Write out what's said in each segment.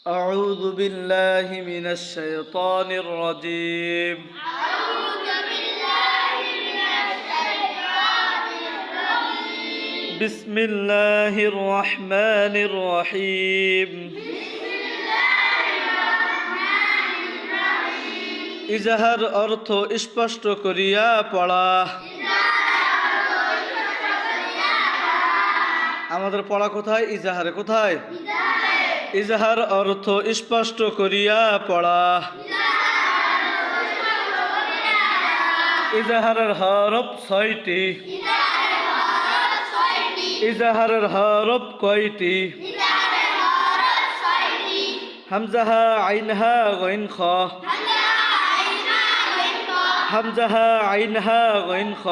أعوذ بالله من الشيطان الرجيم بسم الله الرحمن الرحيم ইজাহার অর্থ স্পষ্ট করিয়া পড়া। আমাদের পড়া কোথায়? ইজাহারে। কোথায়? ইজাহার অর্থ স্পষ্ট করিয়া পড়া। ইজাহারের হরফ ৬টি। ইজাহারের হরফ কয়টি? হামজাহা আইনহা গইন খ। হামজাহা আইনহা গইন খ।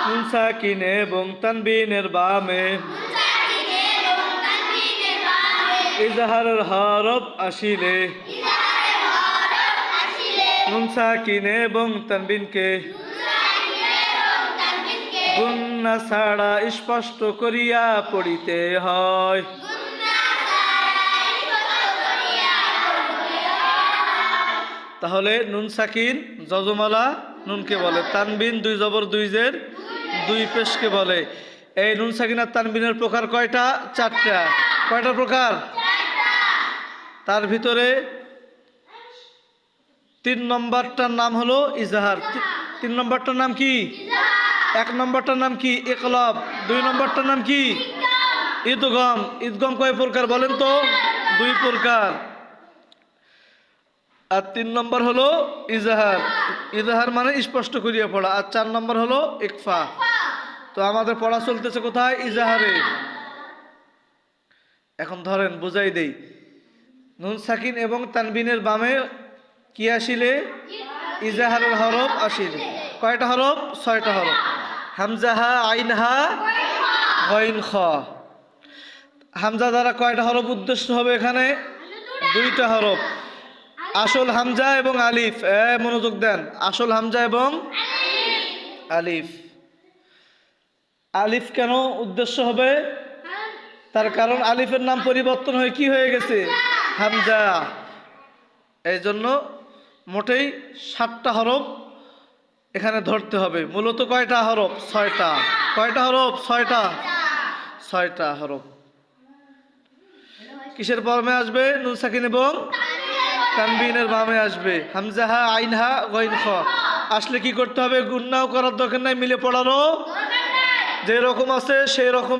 নুন সাকিন এবং তানবিনের বামে ইজাহারের হরফ আসিলে নুন সাকিন এবং তানবিনকে গুন্না ছাড়া স্পষ্ট করিয়া পড়িতে হয়। তাহলে নুন সাকিন যজমালা নুনকে বলে, তানবিন ২ জবর ২ জের ২ পেশকে বলে। এই নুন সাকিন আর তানবিনের প্রকার কয়টা? ৪টা। কয়টা প্রকার? তার ভিতরে ৩ নম্বরটার নাম হলো ইজাহার। ৩ নম্বরটার নাম কি? ১ নম্বরটার নাম কি? ইকলাব। ২ নম্বরটার নাম কি? ইদগম। ইদগম কয় প্রকার বলেন তো? ২ প্রকার। আর ৩ নম্বর হলো ইজাহার। ইজাহার মানে স্পষ্ট করিয়া পড়া। আর ৪ নম্বর হলো ইকফা। তো আমাদের পড়া চলতেছে কোথায়? ইজাহারে। এখন ধরেন বুঝাই দেই। নুন সাকিন এবং তানবিনের বামে কি আসিলে? ইজাহারের হরফ আসিলে। কয়টা হরফ? ৬টা হরফ। হামজাহা আইনহা গইন খ। হামজা দ্বারা কয়টা হরফ উদ্দেশ্য হবে এখানে? ২টা হরফ। আসল হামজা এবং আলিফ। মনোযোগ দেন। আসল হামজা এবং আলিফ। আলিফ কেন উদ্দেশ্য হবে? তার কারণ আলিফের নাম পরিবর্তন হয়ে কি হয়ে গেছে? হামজা। এই জন্য মোটেই 7টা হরফ এখানে ধরতে হবে। মূলত কয়টা হরফ? 6টা। কয়টা হরফ? 6টা। 6টা হরফ। কিসের বামে আসবে? নুন সাকিন এবং তানবিনের বামে আসবে। হামজাহা আইনহা গইন খ আসলে কি করতে হবে? গুন্নাও করার দরকার নাই, মিলে পড়ারও যে রকম আছে সেই রকম